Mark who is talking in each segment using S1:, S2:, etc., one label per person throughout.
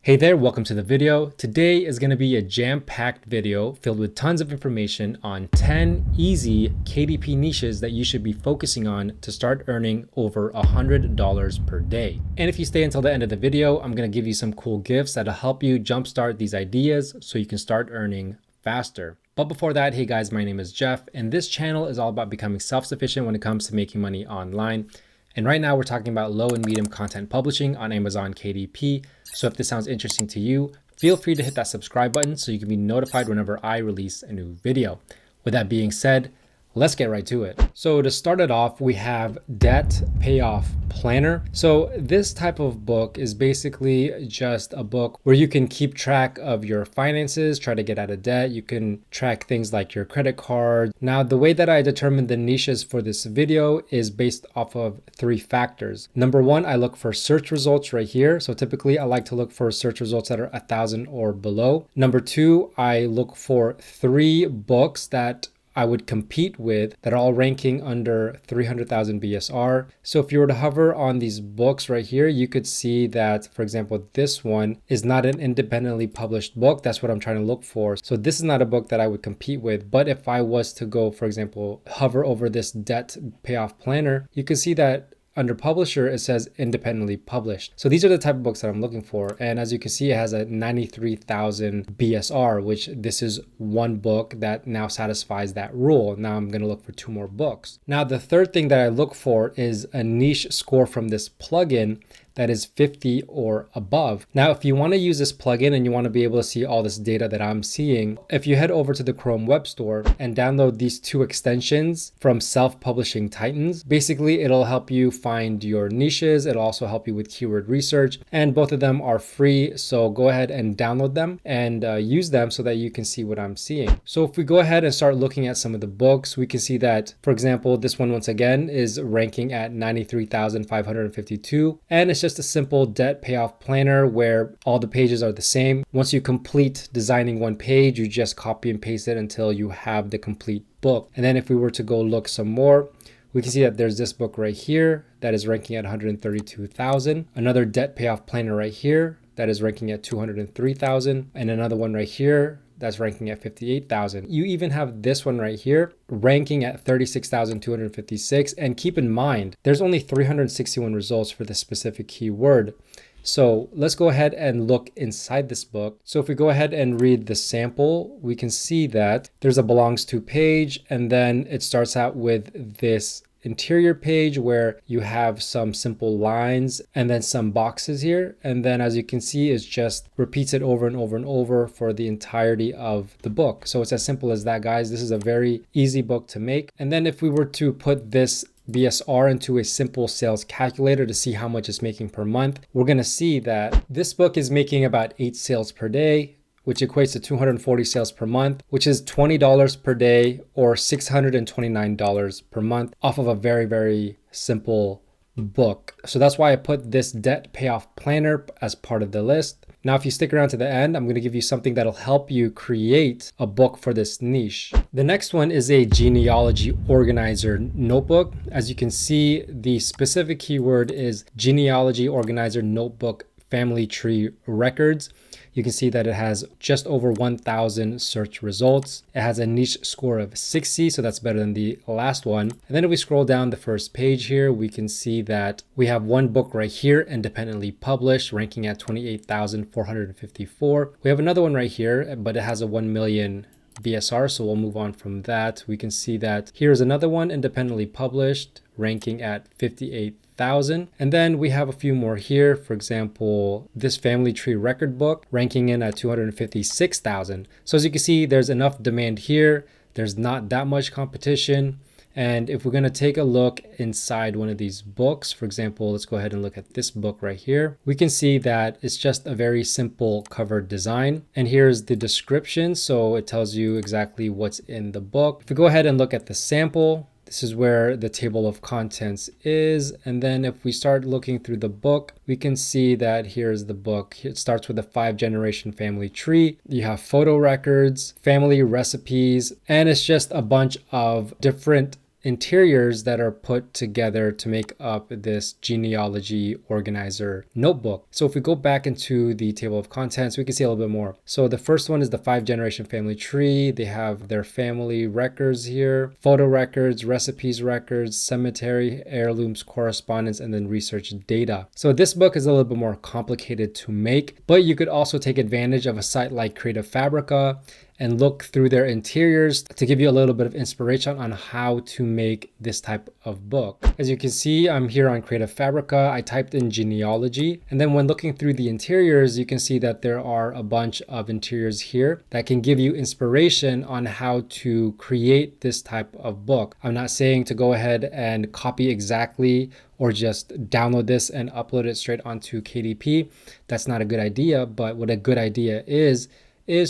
S1: Hey there, welcome to the video. Today is going to be a jam-packed video filled with tons of information on 10 easy KDP niches that you should be focusing on to start earning over $100 per day. And if you stay until the end of the video, I'm going to give you some cool gifts that'll help you jumpstart these ideas so you can start earning faster. But before that, hey guys, my name is Jeff, and this channel is all about becoming self-sufficient when it comes to making money online. And right now we're talking about low and medium content publishing on Amazon KDP. So if this sounds interesting to you, feel free to hit that subscribe button so you can be notified whenever I release a new video. With that being said, let's get right to it. So to start it off, we have Debt Payoff Planner. So this type of book is basically just a book where you can keep track of your finances, try to get out of debt. You can track things like your credit card. Now, the way that I determine the niches for this video is based off of 3 factors. Number 1, I look for search results right here. So typically I like to look for search results that are 1,000 or below. Number 2, I look for 3 books that I would compete with that are all ranking under 300,000 BSR. So if you were to hover on these books right here, you could see that, for example, this one is not an independently published book. That's what I'm trying to look for. So this is not a book that I would compete with. But if I was to go, for example, hover over this Debt Payoff Planner, you can see that under publisher, it says independently published. So these are the type of books that I'm looking for. And as you can see, it has a 93,000 BSR, which this is one book that now satisfies that rule. Now I'm going to look for 2 more books. Now, the third thing that I look for is a niche score from this plugin that is 50 or above. Now, if you want to use this plugin and you want to be able to see all this data that I'm seeing, if you head over to the Chrome Web Store and download these 2 extensions from Self-Publishing Titans, basically it'll help you find your niches. It'll also help you with keyword research, and both of them are free. So go ahead and download them and use them so that you can see what I'm seeing. So if we go ahead and start looking at some of the books, we can see that, for example, this one once again is ranking at 93,552, and it's just a simple debt payoff planner where all the pages are the same. Once you complete designing one page, you just copy and paste it until you have the complete book. And then if we were to go look some more, we can see that there's this book right here that is ranking at 132,000. Another debt payoff planner right here that is ranking at 203,000. And another one right here that's ranking at 58,000. You even have this one right here ranking at 36,256. And keep in mind, there's only 361 results for this specific keyword. So let's go ahead and look inside this book. So if we go ahead and read the sample, we can see that there's a belongs to page, and then it starts out with this interior page where you have some simple lines and then some boxes here. And then as you can see, it just repeats it over and over and over for the entirety of the book. So it's as simple as that, guys. This is a very easy book to make. And then if we were to put this BSR into a simple sales calculator to see how much it's making per month, we're going to see that this book is making about 8 sales per day, which equates to 240 sales per month, which is $20 per day or $629 per month off of a very, very simple book. So that's why I put this debt payoff planner as part of the list. Now, if you stick around to the end, I'm going to give you something that'll help you create a book for this niche. The next one is a genealogy organizer notebook. As you can see, the specific keyword is genealogy organizer notebook family tree records. You can see that it has just over 1,000 search results. It has a niche score of 60, so that's better than the last one. And then if we scroll down the first page here, we can see that we have one book right here, independently published, ranking at 28,454. We have another one right here, but it has a 1 million BSR, so we'll move on from that. We can see that here's another one, independently published, ranking at 58,000. And then we have a few more here. For example, this family tree record book ranking in at 256,000. So as you can see, there's enough demand here. There's not that much competition. And if we're going to take a look inside one of these books, for example, let's go ahead and look at this book right here. We can see that it's just a very simple cover design. And here's the description. So it tells you exactly what's in the book. If we go ahead and look at the sample, this is where the table of contents is. And then if we start looking through the book, we can see that here's the book. It starts with a 5-generation family tree. You have photo records, family recipes, and it's just a bunch of different interiors that are put together to make up this genealogy organizer notebook. So if we go back into the table of contents, we can see a little bit more. So the first one is the 5-generation family tree. They have their family records here, photo records, recipes records, cemetery, heirlooms, correspondence, and then research data. So this book is a little bit more complicated to make, but you could also take advantage of a site like Creative Fabrica and look through their interiors to give you a little bit of inspiration on how to make this type of book. As you can see, I'm here on Creative Fabrica. I typed in genealogy, and then when looking through the interiors, you can see that there are a bunch of interiors here that can give you inspiration on how to create this type of book. I'm not saying to go ahead and copy exactly or just download this and upload it straight onto KDP. That's not a good idea, but what a good idea is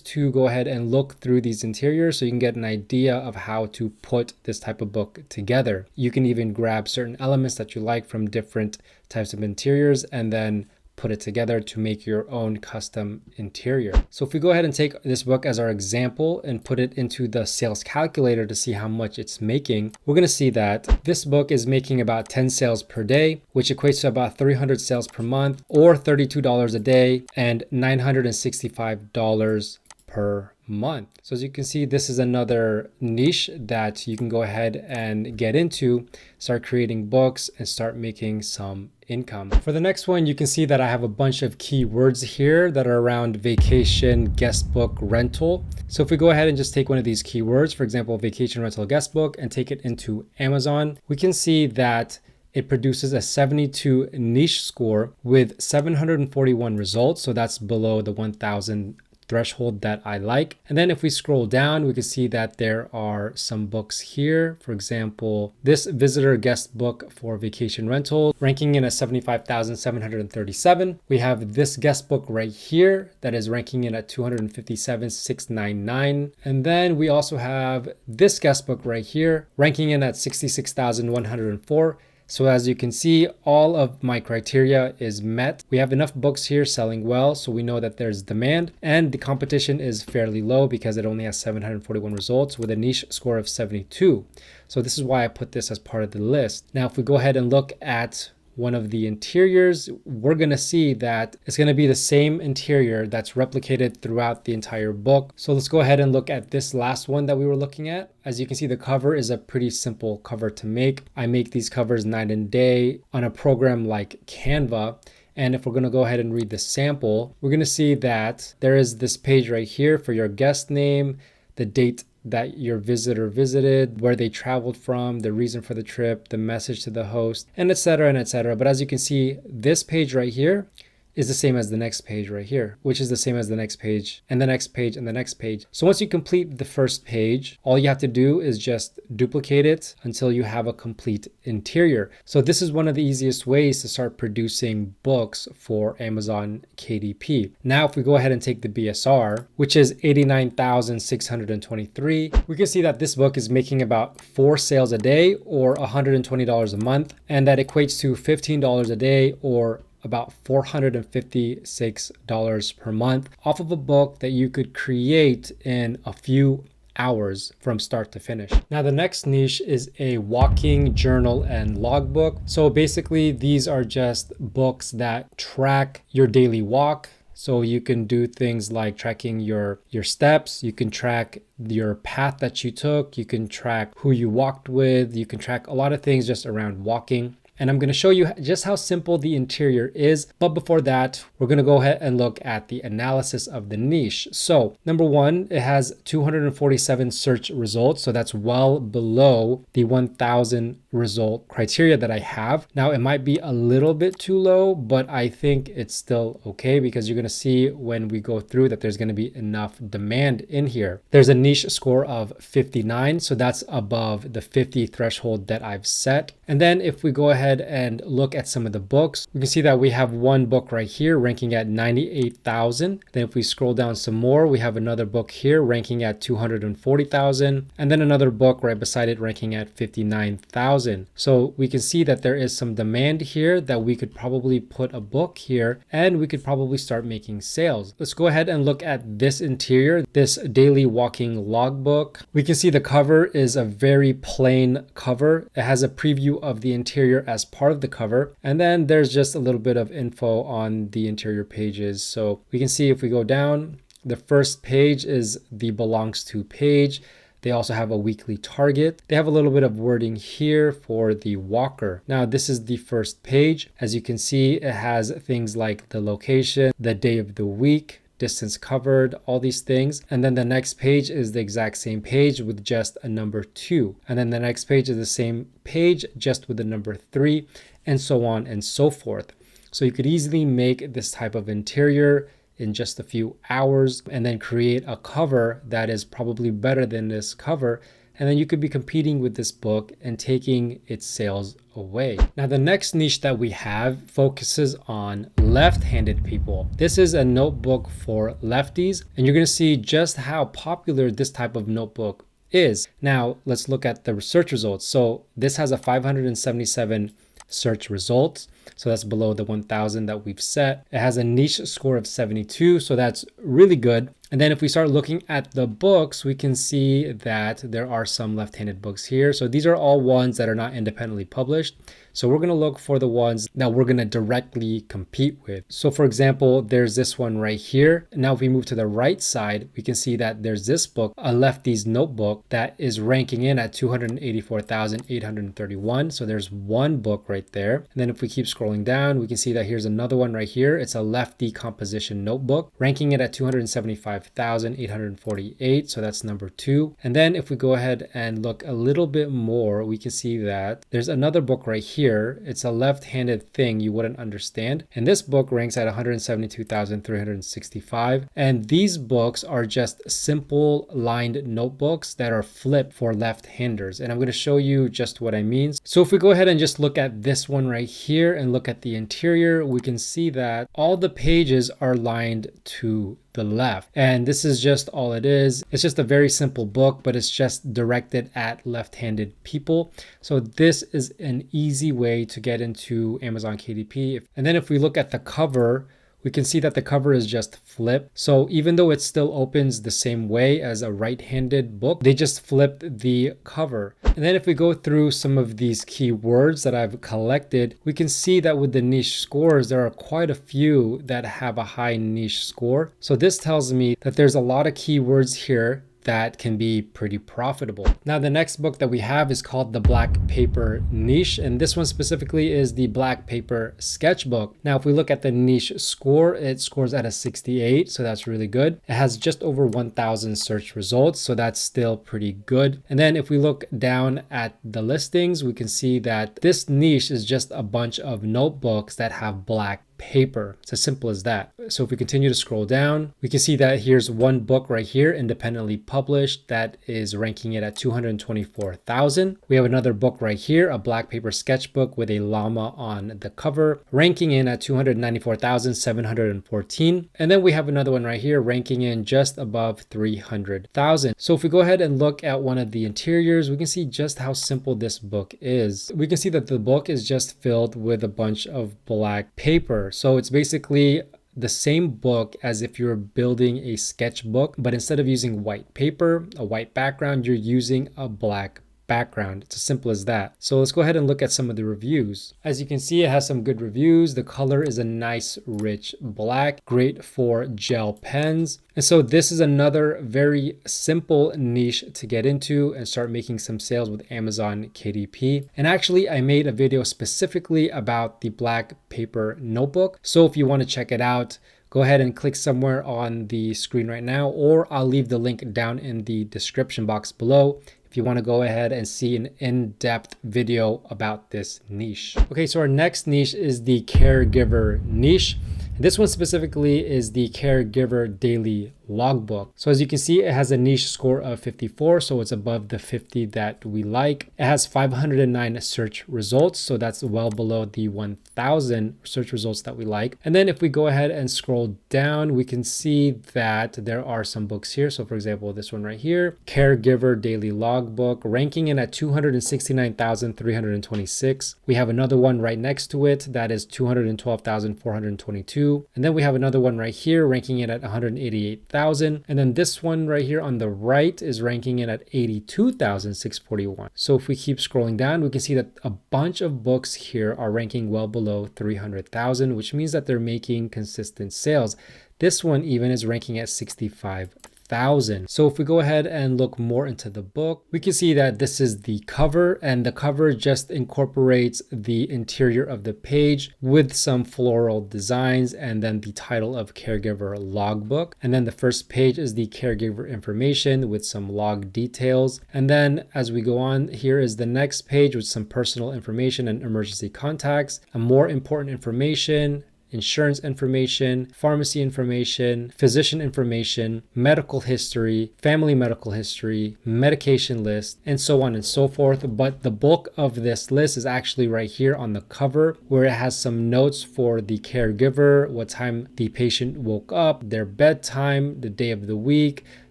S1: to go ahead and look through these interiors so you can get an idea of how to put this type of book together. You can even grab certain elements that you like from different types of interiors and then put it together to make your own custom interior. So if we go ahead and take this book as our example and put it into the sales calculator to see how much it's making, we're going to see that this book is making about 10 sales per day, which equates to about 300 sales per month or $32 a day and $965 per month. So as you can see, this is another niche that you can go ahead and get into, start creating books and start making some income. For the next one, you can see that I have a bunch of keywords here that are around vacation, guest book, rental. So if we go ahead and just take one of these keywords, for example, vacation rental guest book, and take it into Amazon, we can see that it produces a 72 niche score with 741 results. So that's below the 1,000 threshold that I like. And then if we scroll down, we can see that there are some books here. For example, this visitor guest book for vacation rental, ranking in at 75,737. We have this guest book right here that is ranking in at 257,699. And then we also have this guest book right here, ranking in at 66,104. So as you can see, all of my criteria is met. We have enough books here selling well, so we know that there's demand, and the competition is fairly low because it only has 741 results with a niche score of 72. So this is why I put this as part of the list. Now, if we go ahead and look at one of the interiors, we're going to see that it's going to be the same interior that's replicated throughout the entire book. So let's go ahead and look at this last one that we were looking at. As you can see, the cover is a pretty simple cover to make. I make these covers night and day on a program like Canva. And if we're going to go ahead and read the sample, we're going to see that there is this page right here for your guest name, the date that your visitor visited, where they traveled from, the reason for the trip, the message to the host, and etc. and etc. But as you can see, this page right here is the same as the next page right here, which is the same as the next page and the next page and the next page. So once you complete the first page, all you have to do is just duplicate it until you have a complete interior. So this is one of the easiest ways to start producing books for Amazon KDP. Now, if we go ahead and take the BSR, which is 89,623, we can see that this book is making about 4 sales a day or $120 a month. And that equates to $15 a day or about $456 per month off of a book that you could create in a few hours from start to finish. Now, the next niche is a walking journal and logbook. So basically, these are just books that track your daily walk. So you can do things like tracking your steps, you can track your path that you took, you can track who you walked with, you can track a lot of things just around walking. And I'm going to show you just how simple the interior is. But before that, we're going to go ahead and look at the analysis of the niche. So number one, it has 247 search results. So that's well below the 1,000 result criteria that I have. Now, it might be a little bit too low, but I think it's still okay because you're going to see when we go through that there's going to be enough demand in here. There's a niche score of 59. So that's above the 50 threshold that I've set. And then if we go ahead ahead and look at some of the books, we can see that we have one book right here ranking at 98,000. Then if we scroll down some more, we have another book here ranking at 240,000, and then another book right beside it ranking at 59,000. So we can see that there is some demand here that we could probably put a book here and we could probably start making sales. Let's go ahead and look at this interior, this daily walking logbook. We can see the cover is a very plain cover. It has a preview of the interior as part of the cover, and then there's just a little bit of info on the interior pages. So we can see if we go down, the first page is the belongs to page. They also have a weekly target. They have a little bit of wording here for the walker. Now, this is the first page. As you can see, it has things like the location, the day of the week, distance covered, all these things. And then the next page is the exact same page with just a number 2. And then the next page is the same page just with the number 3, and so on and so forth. So you could easily make this type of interior in just a few hours and then create a cover that is probably better than this cover. And then you could be competing with this book and taking its sales away. Now, the next niche that we have focuses on left-handed people. This is a notebook for lefties, and you're going to see just how popular this type of notebook is. Now, let's look at the search results. So this has a 577 search results. So that's below the 1,000 that we've set. It has a niche score of 72, so that's really good. And then if we start looking at the books, we can see that there are some left-handed books here. So these are all ones that are not independently published. So we're going to look for the ones that we're going to directly compete with. So for example, there's this one right here. Now, if we move to the right side, we can see that there's this book, a lefty's notebook, that is ranking in at 284,831. So there's one book right there. And then if we keep scrolling down, we can see that here's another one right here. It's a lefty composition notebook, ranking it at 275,848. So that's number 2. And then if we go ahead and look a little bit more, we can see that there's another book right here. It's a left-handed thing you wouldn't understand. And this book ranks at 172,365. And these books are just simple lined notebooks that are flipped for left-handers. And I'm going to show you just what I mean. So if we go ahead and just look at this one right here and look at the interior, we can see that all the pages are lined to the left. And this is just all it is. It's just a very simple book, but it's just directed at left-handed people. So this is an easy way to get into Amazon KDP. And then if we look at the cover, we can see that the cover is just flipped. So even though it still opens the same way as a right-handed book, they just flipped the cover. And then if we go through some of these keywords that I've collected, we can see that with the niche scores, there are quite a few that have a high niche score. So this tells me that there's a lot of keywords here that can be pretty profitable. Now, the next book that we have is called the Black Paper Niche, and this one specifically is the Black Paper Sketchbook. Now, if we look at the niche score, it scores at a 68, so that's really good. It has just over 1,000 search results, so that's still pretty good. And then if we look down at the listings, we can see that this niche is just a bunch of notebooks that have black paper. It's as simple as that. So if we continue to scroll down, we can see that here's one book right here, independently published, that is ranking it at 224,000. We have another book right here, a black paper sketchbook with a llama on the cover, ranking in at 294,714. And then we have another one right here, ranking in just above 300,000. So if we go ahead and look at one of the interiors, we can see just how simple this book is. We can see that the book is just filled with a bunch of black paper. So it's basically the same book as if you're building a sketchbook, but instead of using white paper, a white background, you're using a black background. It's as simple as that. So let's go ahead and look at some of the reviews. As you can see, it has some good reviews. The color is a nice rich black, great for gel pens. And so this is another very simple niche to get into and start making some sales with Amazon KDP. And actually, I made a video specifically about the black paper notebook. So if you want to check it out, go ahead and click somewhere on the screen right now, or I'll leave the link down in the description box below if you want to go ahead and see an in-depth video about this niche. Okay, so our next niche is the caregiver niche. This one specifically is the caregiver daily logbook. So as you can see, it has a niche score of 54, so it's above the 50 that we like. It has 509 search results, so that's well below the 1000 search results that we like. And then if we go ahead and scroll down, we can see that there are some books here. So for example, this one right here, Caregiver Daily Logbook, ranking in at 269,326. We have another one right next to it that is 212,422. And then we have another one right here ranking it at 188,000. And then this one right here on the right is ranking it at 82,641. So if we keep scrolling down, we can see that a bunch of books here are ranking well below 300,000, which means that they're making consistent sales. This one even is ranking at 65,000. So if we go ahead and look more into the book, we can see that this is the cover, and the cover just incorporates the interior of the page with some floral designs and then the title of Caregiver Logbook. And then the first page is the caregiver information with some log details. And then as we go on, here is the next page with some personal information and emergency contacts, and more important information, insurance information, pharmacy information, physician information, medical history, family medical history, medication list, and so on and so forth. But the bulk of this list is actually right here on the cover, where it has some notes for the caregiver, what time the patient woke up, their bedtime, the day of the week,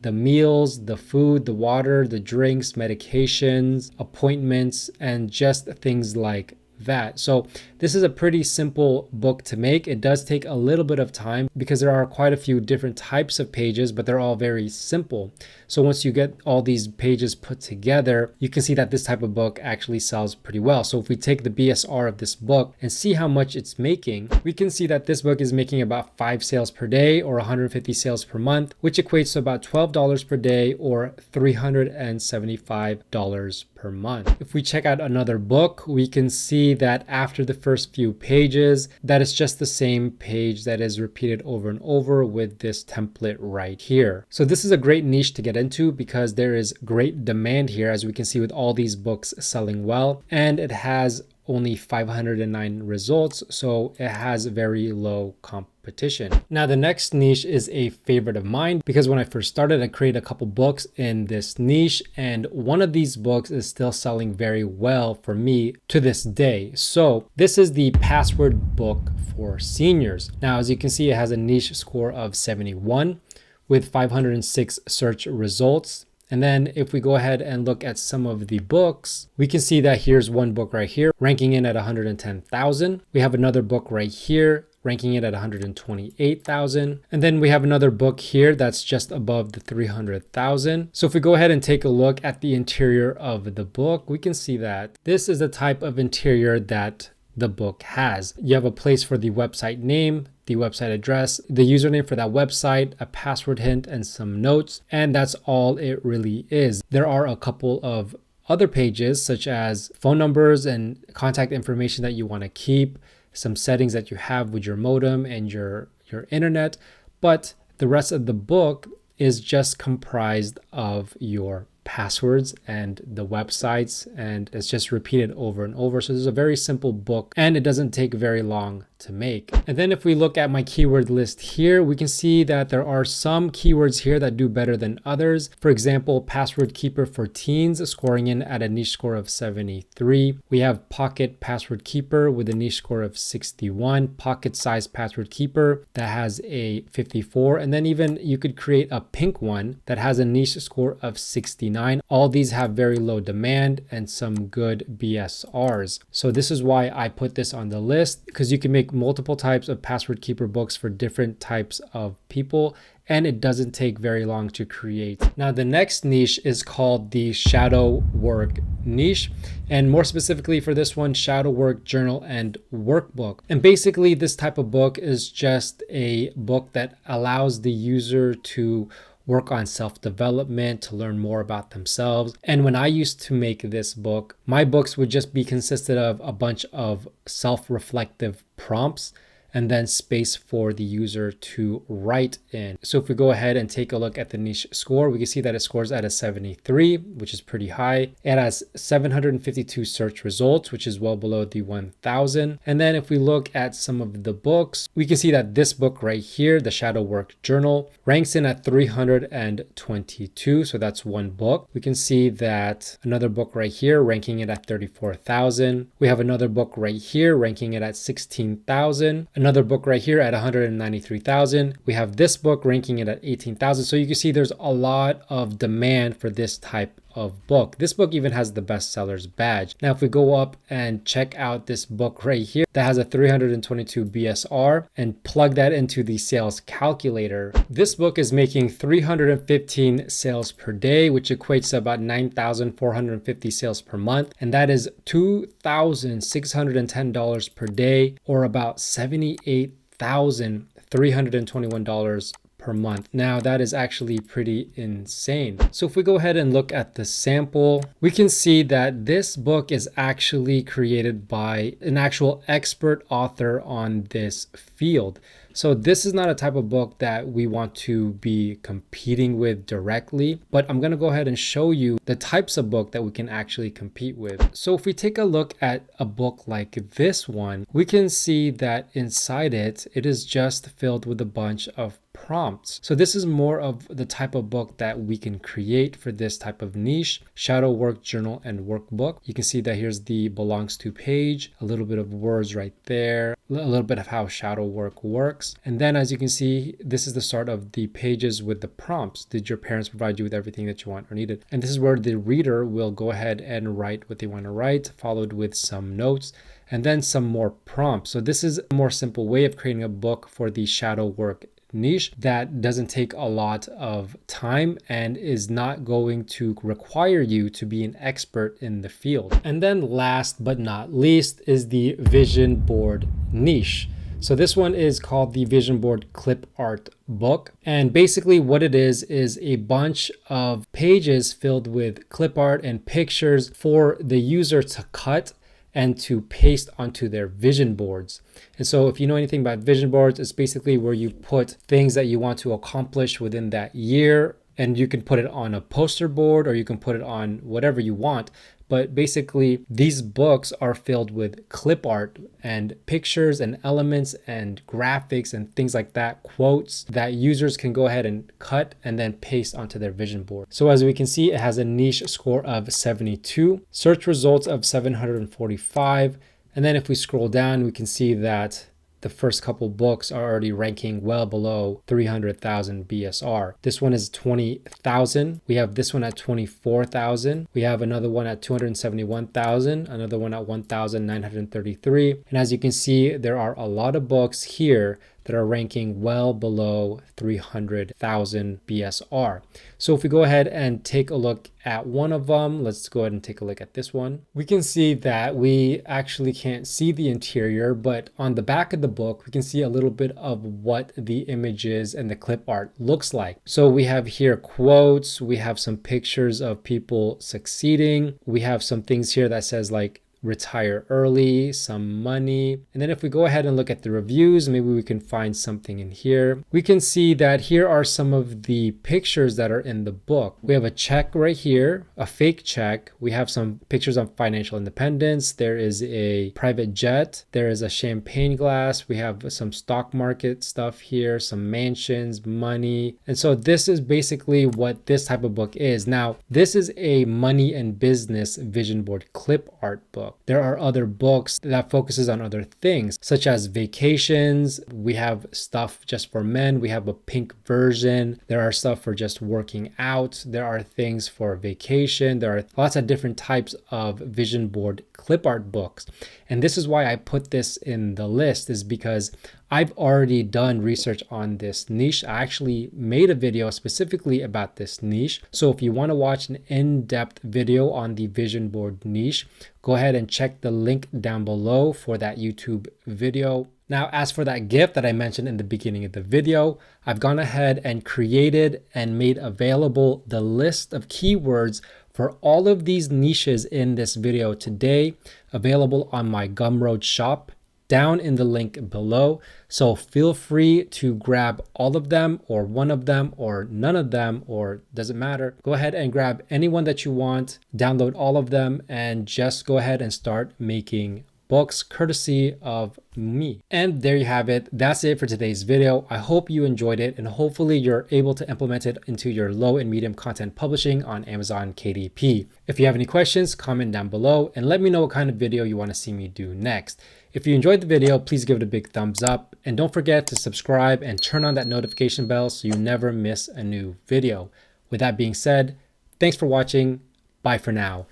S1: the meals, the food, the water, the drinks, medications, appointments, and just things like that. So this is a pretty simple book to make. It does take a little bit of time because there are quite a few different types of pages, but they're all very simple. So once you get all these pages put together, you can see that this type of book actually sells pretty well. So if we take the BSR of this book and see how much it's making, we can see that this book is making about 5 sales per day or 150 sales per month, which equates to about $12 per day or $375 per month. If we check out another book, we can see that after the first few pages, that it's just the same page that is repeated over and over with this template right here. So this is a great niche to get into because there is great demand here, as we can see with all these books selling well, and it has only 509 results, so it has very low competition. Now the next niche is a favorite of mine because when I first started, I created a couple books in this niche, and one of these books is still selling very well for me to this day. So this is the password book for seniors. Now as you can see, it has a niche score of 71 with 506 search results. And then if we go ahead and look at some of the books, we can see that here's one book right here ranking in at 110,000. We have another book right here ranking it at 128,000. And then we have another book here that's just above the 300,000. So if we go ahead and take a look at the interior of the book, we can see that this is the type of interior that the book has. You have a place for the website name, the website address, the username for that website, a password hint, and some notes. And that's all it really is. There are a couple of other pages such as phone numbers and contact information that you want to keep, some settings that you have with your modem and your internet, but the rest of the book is just comprised of your passwords and the websites, and it's just repeated over and over. So this is a very simple book and it doesn't take very long to make. And then if we look at my keyword list here, we can see that there are some keywords here that do better than others. For example, password keeper for teens scoring in at a niche score of 73. We have pocket password keeper with a niche score of 61, pocket size password keeper that has a 54. And then even you could create a pink one that has a niche score of 69. All these have very low demand and some good BSRs. So this is why I put this on the list, because you can make multiple types of password keeper books for different types of people, and it doesn't take very long to create. Now the next niche is called the shadow work niche, and more specifically for this one, shadow work journal and workbook. And basically this type of book is just a book that allows the user to work on self-development, to learn more about themselves. And when I used to make this book, my books would just be consisted of a bunch of self-reflective prompts. and then space for the user to write in. So if we go ahead and take a look at the niche score, we can see that it scores at a 73, which is pretty high. It has 752 search results, which is well below the 1000. And then if we look at some of the books, we can see that this book right here, the Shadow Work Journal, ranks in at 322. So that's one book. We can see that another book right here ranking it at 34,000. We have another book right here ranking it at 16,000. Another book right here at 193,000. We have this book ranking it at 18,000. So you can see there's a lot of demand for this type of book. This book even has the bestsellers badge. Now, if we go up and check out this book right here that has a 322 BSR and plug that into the sales calculator, this book is making 315 sales per day, which equates to about 9,450 sales per month. And that is $2,610 per day, or about $78,321 per month. Now that is actually pretty insane. So if we go ahead and look at the sample, we can see that this book is actually created by an actual expert author on this field. So this is not a type of book that we want to be competing with directly, but I'm going to go ahead and show you the types of book that we can actually compete with. So if we take a look at a book like this one, we can see that inside it is just filled with a bunch of prompts. So this is more of the type of book that we can create for this type of niche: shadow work journal and workbook. You can see that here's the belongs to page, a little bit of words right there, a little bit of how shadow work works. And then as you can see, this is the start of the pages with the prompts. Did your parents provide you with everything that you want or needed? And this is where the reader will go ahead and write what they want to write, followed with some notes and then some more prompts. So this is a more simple way of creating a book for the shadow work niche that doesn't take a lot of time and is not going to require you to be an expert in the field. And then last but not least is the vision board niche. So this one is called the Vision Board Clip Art Book. And basically what it is a bunch of pages filled with clip art and pictures for the user to cut and to paste onto their vision boards. And so if you know anything about vision boards, it's basically where you put things that you want to accomplish within that year, and you can put it on a poster board or you can put it on whatever you want. But basically these books are filled with clip art and pictures and elements and graphics and things like that, quotes that users can go ahead and cut and then paste onto their vision board. So as we can see, it has a niche score of 72, search results of 745. And then if we scroll down, we can see that the first couple books are already ranking well below 300,000 BSR. This one is 20,000. We have this one at 24,000. We have another one at 271,000, another one at 1,933. And as you can see, there are a lot of books here that are ranking well below 300,000 BSR. So if we go ahead and take a look at one of them, let's go ahead and take a look at this one. We can see that we actually can't see the interior, but on the back of the book, we can see a little bit of what the images and the clip art looks like. So we have here quotes, we have some pictures of people succeeding. We have some things here that says like retire early, some money. And then if we go ahead and look at the reviews, maybe we can find something in here. We can see that here are some of the pictures that are in the book. We have a check right here, a fake check. We have some pictures of financial independence. There is a private jet. There is a champagne glass. We have some stock market stuff here, some mansions, money. And so this is basically what this type of book is. Now, this is a money and business vision board clip art book. There are other books that focuses on other things, such as vacations. We have stuff just for men. We have a pink version. There are stuff for just working out. There are things for vacation. There are lots of different types of vision board clip art books. And this is why I put this in the list, is because I've already done research on this niche. I actually made a video specifically about this niche. So if you want to watch an in-depth video on the vision board niche, go ahead and check the link down below for that YouTube video. Now, as for that gift that I mentioned in the beginning of the video, I've gone ahead and created and made available the list of keywords for all of these niches in this video today, available on my Gumroad shop. down in the link below. So feel free to grab all of them or one of them or none of them, or doesn't matter. Go ahead and grab any one that you want, download all of them, and just go ahead and start making books courtesy of me. And there you have it. That's it for today's video. I hope you enjoyed it, and hopefully you're able to implement it into your low and medium content publishing on Amazon KDP. If you have any questions, comment down below and let me know what kind of video you want to see me do next. If you enjoyed the video, please give it a big thumbs up, and don't forget to subscribe and turn on that notification bell so you never miss a new video. With that being said, thanks for watching. Bye for now.